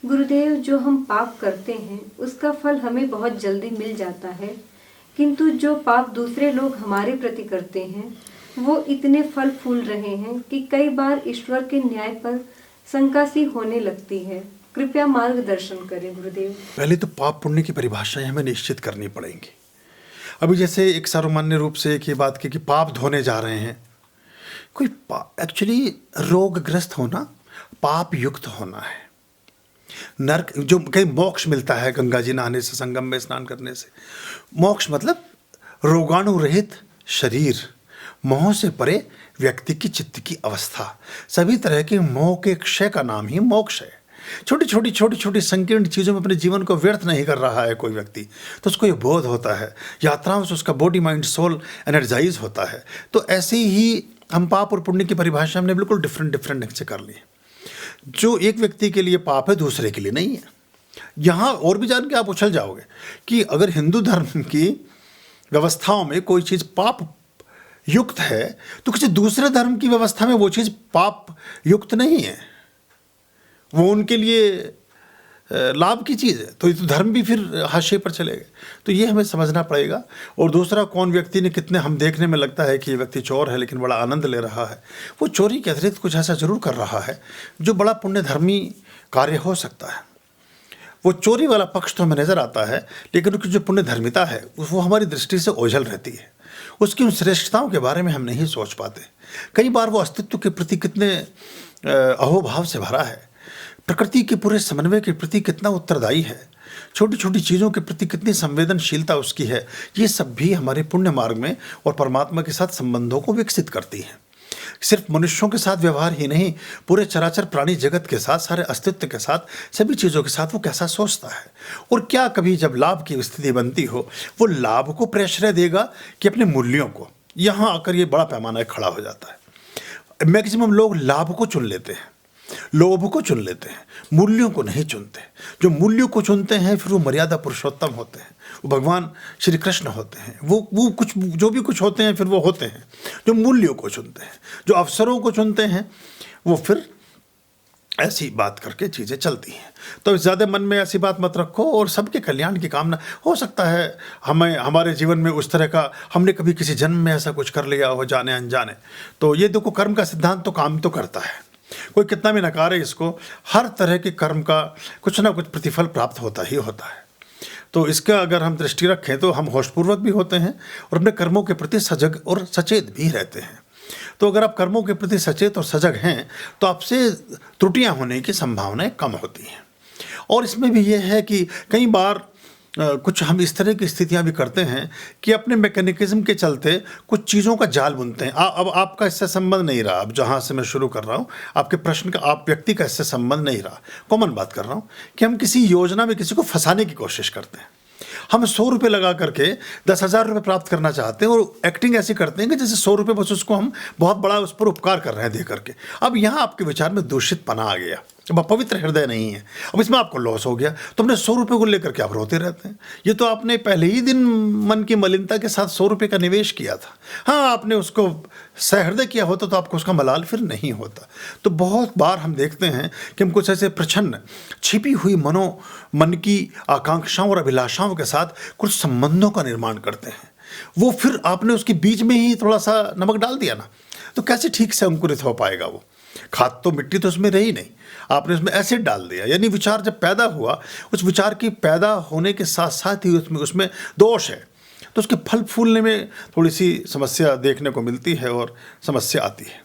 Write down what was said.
गुरुदेव, जो हम पाप करते हैं उसका फल हमें बहुत जल्दी मिल जाता है, किंतु जो पाप दूसरे लोग हमारे प्रति करते हैं वो इतने फल फूल रहे हैं कि कई बार ईश्वर के न्याय पर शंका सी होने लगती है। कृपया मार्गदर्शन करें गुरुदेव। पहले तो पाप पुण्य की परिभाषाएं हमें निश्चित करनी पड़ेंगी। अभी जैसे एक सामान्य रूप से एक ही बात की कि पाप धोने जा रहे हैं, कोई एक्चुअली रोगग्रस्त होना पाप युक्त होना है। नरक जो कहीं मोक्ष मिलता है गंगा जी नहाने से, संगम में स्नान करने से। मोक्ष मतलब रोगाणु रहित शरीर, मोह से परे व्यक्ति की चित्त की अवस्था। सभी तरह के मोह के क्षय का नाम ही मोक्ष है। छोटी छोटी संकीर्ण चीज़ों में अपने जीवन को व्यर्थ नहीं कर रहा है कोई व्यक्ति, तो उसको ये बोध होता है, यात्राओं से उसका बॉडी माइंड सोल एनर्जाइज होता है। तो ऐसे ही हम पाप और पुण्य की परिभाषा हमने बिल्कुल डिफरेंट ढंग से कर ली। जो एक व्यक्ति के लिए पाप है दूसरे के लिए नहीं है। यहाँ और भी जान के आप उछल जाओगे कि अगर हिंदू धर्म की व्यवस्थाओं में कोई चीज़ पाप युक्त है तो किसी दूसरे धर्म की व्यवस्था में वो चीज़ पाप युक्त नहीं है, वो उनके लिए लाभ की चीज़ है। तो ये तो धर्म भी फिर हाशिए पर चलेगा। तो ये हमें समझना पड़ेगा। और दूसरा, कौन व्यक्ति ने कितने, हम देखने में लगता है कि ये व्यक्ति चोर है लेकिन बड़ा आनंद ले रहा है, वो चोरी के अतिरिक्त कुछ ऐसा जरूर कर रहा है जो बड़ा पुण्यधर्मी कार्य हो सकता है। वो चोरी वाला पक्ष तो हमें नज़र आता है, लेकिन उसकी जो पुण्यधर्मिता है वो हमारी दृष्टि से ओझल रहती है। उसकी उन श्रेष्ठताओं के बारे में हम नहीं सोच पाते। कई बार वो अस्तित्व के प्रति कितने अहोभाव से भरा है, प्रकृति के पूरे समन्वय के प्रति कितना उत्तरदायी है, छोटी छोटी चीज़ों के प्रति कितनी संवेदनशीलता उसकी है। ये सब भी हमारे पुण्य मार्ग में और परमात्मा के साथ संबंधों को विकसित करती है। सिर्फ मनुष्यों के साथ व्यवहार ही नहीं, पूरे चराचर प्राणी जगत के साथ, सारे अस्तित्व के साथ, सभी चीज़ों के साथ वो कैसा सोचता है। और क्या कभी जब लाभ की स्थिति बनती हो, वो लाभ को प्रश्रय देगा कि अपने मूल्यों को? यहाँ आकर ये बड़ा पैमाना खड़ा हो जाता है। मैक्सिमम लोग लाभ को चुन लेते हैं, लोभ को चुन लेते हैं, मूल्यों को नहीं चुनते। जो मूल्यों को चुनते हैं फिर वो मर्यादा पुरुषोत्तम होते हैं, वो भगवान श्री कृष्ण होते हैं। वो कुछ जो भी कुछ होते हैं फिर वो होते हैं जो मूल्यों को चुनते हैं। जो अवसरों को चुनते हैं वो फिर ऐसी बात करके चीज़ें चलती हैं। तो ज़्यादा मन में ऐसी बात मत रखो और सबके कल्याण की कामना। हो सकता है हमें हमारे जीवन में उस तरह का हमने कभी किसी जन्म में ऐसा कुछ कर लिया हो जाने अनजाने। तो ये देखो, कर्म का सिद्धांत तो काम तो करता है, कोई कितना भी नकारे इसको, हर तरह के कर्म का कुछ ना कुछ प्रतिफल प्राप्त होता ही होता है। तो इसका अगर हम दृष्टि रखें तो हम होशपूर्वक भी होते हैं और अपने कर्मों के प्रति सजग और सचेत भी रहते हैं। तो अगर आप कर्मों के प्रति सचेत और सजग हैं तो आपसे त्रुटियां होने की संभावनाएं कम होती हैं। और इसमें भी ये है कि कई बार कुछ हम इस तरह की स्थितियां भी करते हैं कि अपने मैकेनिज्म के चलते कुछ चीज़ों का जाल बुनते हैं। अब आपका इससे संबंध नहीं रहा, अब जहाँ से मैं शुरू कर रहा हूँ आपके प्रश्न का, आप व्यक्ति का इससे संबंध नहीं रहा, कॉमन बात कर रहा हूँ कि हम किसी योजना में किसी को फंसाने की कोशिश करते हैं। हम 100 रुपये लगा करके 10,000 रुपये प्राप्त करना चाहते हैं और एक्टिंग ऐसी करते हैं कि जैसे 100 रुपये बस उसको हम बहुत बड़ा उस पर उपकार कर रहे हैं दे करके। अब यहाँ आपके विचार में दूषित पना आ गया, अब पवित्र हृदय नहीं है, अब इसमें आपको लॉस हो गया। तो अपने 100 रुपये को लेकर के आप रोते रहते हैं। ये तो आपने पहले ही दिन मन की मलिनता के साथ 100 रुपये का निवेश किया था। हाँ, आपने उसको सहृदय किया होता तो आपको उसका मलाल फिर नहीं होता। तो बहुत बार हम देखते हैं कि हम कुछ ऐसे प्रछन्न छिपी हुई मन की आकांक्षाओं और अभिलाषाओं के साथ कुछ संबंधों का निर्माण करते हैं। वो फिर आपने उसके बीच में ही थोड़ा सा नमक डाल दिया ना, तो कैसे ठीक से अंकुरित हो पाएगा वो? खाद तो मिट्टी तो उसमें रही नहीं, आपने उसमें एसिड डाल दिया। यानी विचार जब पैदा हुआ, उस विचार की पैदा होने के साथ साथ ही उसमें दोष है, तो उसके फल फूलने में थोड़ी सी समस्या देखने को मिलती है और समस्या आती है।